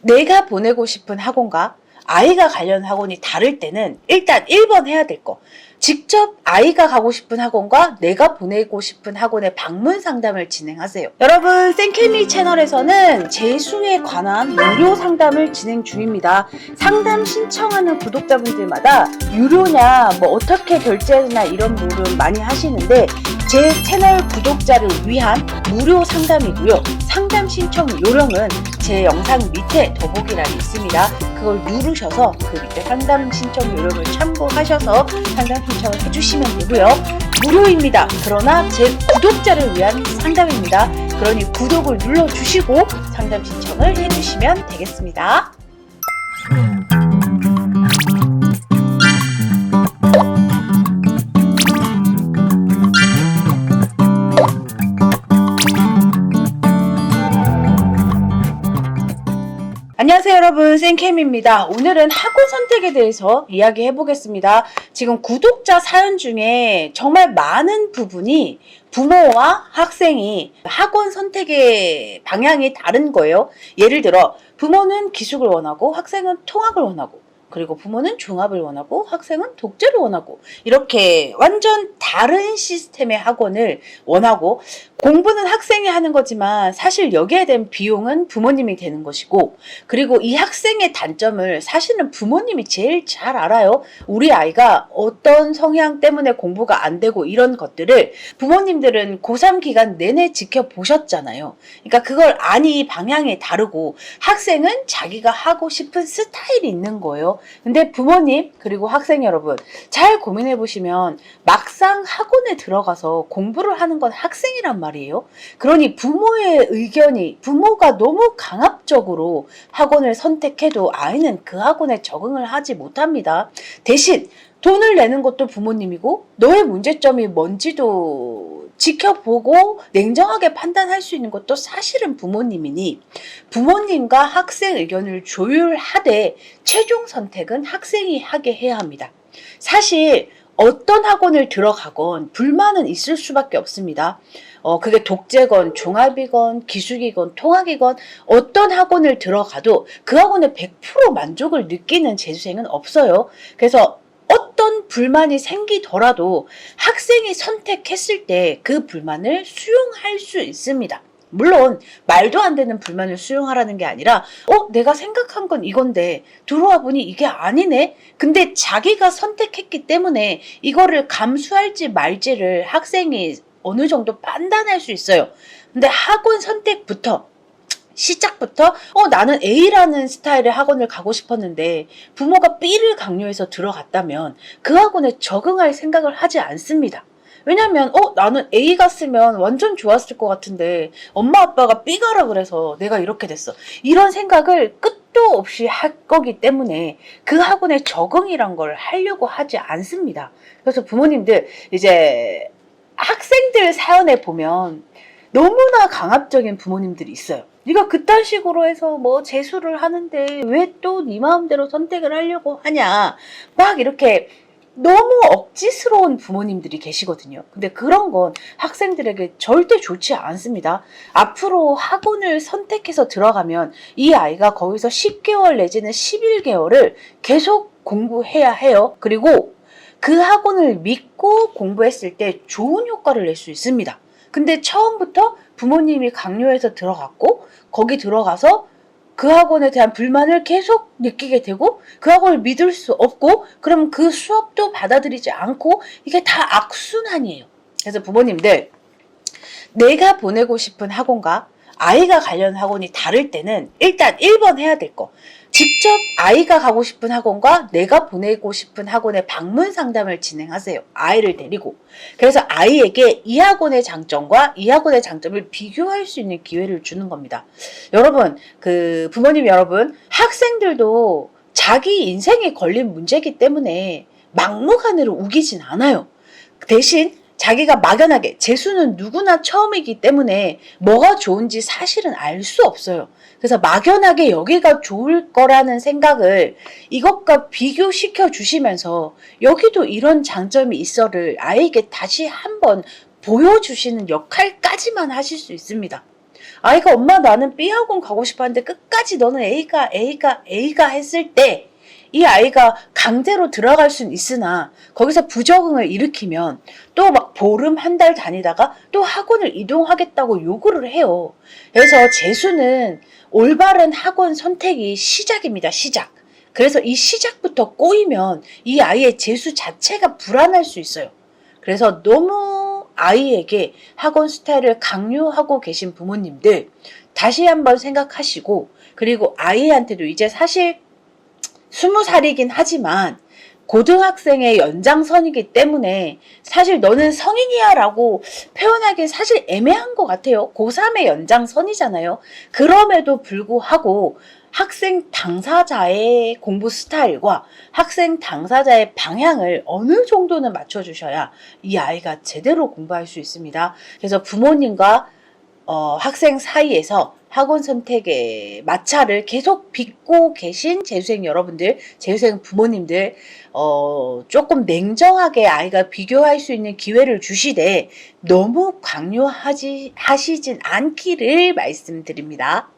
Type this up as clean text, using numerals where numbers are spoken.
내가 보내고 싶은 학원과 아이가 관련 학원이 다를 때는 일단 1번 해야 될 거. 직접 아이가 가고 싶은 학원과 내가 보내고 싶은 학원의 방문 상담을 진행하세요. 여러분, 쌤케미 채널에서는 재수에 관한 무료 상담을 진행 중입니다. 상담 신청하는 구독자분들마다 유료냐, 어떻게 결제나 이런 물은 많이 하시는데 제 채널 구독자를 위한 무료 상담이고요. 상담 신청 요령은 제 영상 밑에 더보기란이 있습니다. 그걸 누르셔서 그 밑에 상담 신청 요령을 참고하셔서 상담 신청을 해주시면 되고요. 무료입니다. 그러나 제 구독자를 위한 상담입니다. 그러니 구독을 눌러주시고 상담 신청을 해주시면 되겠습니다. 안녕하세요 여러분, 쌤캠입니다. 오늘은 학원 선택에 대해서 이야기해 보겠습니다. 지금 구독자 사연 중에 정말 많은 부분이 부모와 학생이 학원 선택의 방향이 다른 거예요. 예를 들어 부모는 기숙을 원하고 학생은 통학을 원하고, 그리고 부모는 종합을 원하고 학생은 독재를 원하고, 이렇게 완전 다른 시스템의 학원을 원하고, 공부는 학생이 하는 거지만 사실 여기에 대한 비용은 부모님이 되는 것이고, 그리고 이 학생의 단점을 사실은 부모님이 제일 잘 알아요. 우리 아이가 어떤 성향 때문에 공부가 안 되고 이런 것들을 부모님들은 고3 기간 내내 지켜보셨잖아요. 그러니까 그걸 아니 방향이 다르고, 학생은 자기가 하고 싶은 스타일이 있는 거예요. 근데 부모님 그리고 학생 여러분, 잘 고민해 보시면 막상 학원에 들어가서 공부를 하는 건 학생이란 말이에요. 그러니 부모의 의견이, 부모가 너무 강압적으로 학원을 선택해도 아이는 그 학원에 적응을 하지 못합니다. 대신 돈을 내는 것도 부모님이고, 너의 문제점이 뭔지도 지켜보고 냉정하게 판단할 수 있는 것도 사실은 부모님이니, 부모님과 학생 의견을 조율하되 최종 선택은 학생이 하게 해야 합니다. 사실 어떤 학원을 들어가건 불만은 있을 수밖에 없습니다. 그게 독재건 종합이건 기숙이건 통학이건 어떤 학원을 들어가도 그 학원에 100% 만족을 느끼는 재수생은 없어요. 그래서 어떤 불만이 생기더라도 학생이 선택했을 때 그 불만을 수용할 수 있습니다. 물론 말도 안 되는 불만을 수용하라는 게 아니라 내가 생각한 건 이건데 들어와 보니 이게 아니네? 근데 자기가 선택했기 때문에 이거를 감수할지 말지를 학생이 어느 정도 판단할 수 있어요. 근데 학원 선택부터 시작부터 나는 A라는 스타일의 학원을 가고 싶었는데 부모가 B를 강요해서 들어갔다면 그 학원에 적응할 생각을 하지 않습니다. 왜냐면 나는 A 갔으면 완전 좋았을 것 같은데 엄마 아빠가 B 가라 그래서 내가 이렇게 됐어. 이런 생각을 끝도 없이 할 거기 때문에 그 학원에 적응이란 걸 하려고 하지 않습니다. 그래서 부모님들 이제 학생들 사연에 보면 너무나 강압적인 부모님들이 있어요. 네가 그딴 식으로 해서 재수를 하는데 왜 또 네 마음대로 선택을 하려고 하냐, 막 이렇게 너무 억지스러운 부모님들이 계시거든요. 근데 그런 건 학생들에게 절대 좋지 않습니다. 앞으로 학원을 선택해서 들어가면 이 아이가 거기서 10개월 내지는 11개월을 계속 공부해야 해요. 그리고 그 학원을 믿고 공부했을 때 좋은 효과를 낼 수 있습니다. 근데 처음부터 부모님이 강요해서 들어갔고, 거기 들어가서 그 학원에 대한 불만을 계속 느끼게 되고, 그 학원을 믿을 수 없고, 그럼 그 수업도 받아들이지 않고, 이게 다 악순환이에요. 그래서 부모님들, 내가 보내고 싶은 학원과 아이가 관련 학원이 다를 때는 일단 1번 해야 될 거. 직접 아이가 가고 싶은 학원과 내가 보내고 싶은 학원의 방문 상담을 진행하세요. 아이를 데리고. 그래서 아이에게 이 학원의 장점과 이 학원의 장점을 비교할 수 있는 기회를 주는 겁니다. 여러분, 부모님 여러분, 학생들도 자기 인생에 걸린 문제이기 때문에 막무가내로 우기진 않아요. 대신 자기가 막연하게, 재수는 누구나 처음이기 때문에 뭐가 좋은지 사실은 알 수 없어요. 그래서 막연하게 여기가 좋을 거라는 생각을 이것과 비교시켜 주시면서 여기도 이런 장점이 있어를 아이에게 다시 한번 보여주시는 역할까지만 하실 수 있습니다. 아이가 엄마 나는 B학원 가고 싶어 하는데 끝까지 너는 A가 했을 때 이 아이가 강제로 들어갈 수는 있으나 거기서 부적응을 일으키면 또 막 보름 한 달 다니다가 또 학원을 이동하겠다고 요구를 해요. 그래서 재수는 올바른 학원 선택이 시작입니다. 시작. 그래서 이 시작부터 꼬이면 이 아이의 재수 자체가 불안할 수 있어요. 그래서 너무 아이에게 학원 스타일을 강요하고 계신 부모님들 다시 한번 생각하시고, 그리고 아이한테도 이제 사실 20살이긴 하지만 고등학생의 연장선이기 때문에 사실 너는 성인이야 라고 표현하기는 사실 애매한 것 같아요. 고3의 연장선이잖아요. 그럼에도 불구하고 학생 당사자의 공부 스타일과 학생 당사자의 방향을 어느 정도는 맞춰주셔야 이 아이가 제대로 공부할 수 있습니다. 그래서 부모님과 학생 사이에서 학원 선택의 마찰을 계속 빚고 계신 재수생 여러분들, 재수생 부모님들, 조금 냉정하게 아이가 비교할 수 있는 기회를 주시되 너무 강요하시진 않기를 말씀드립니다.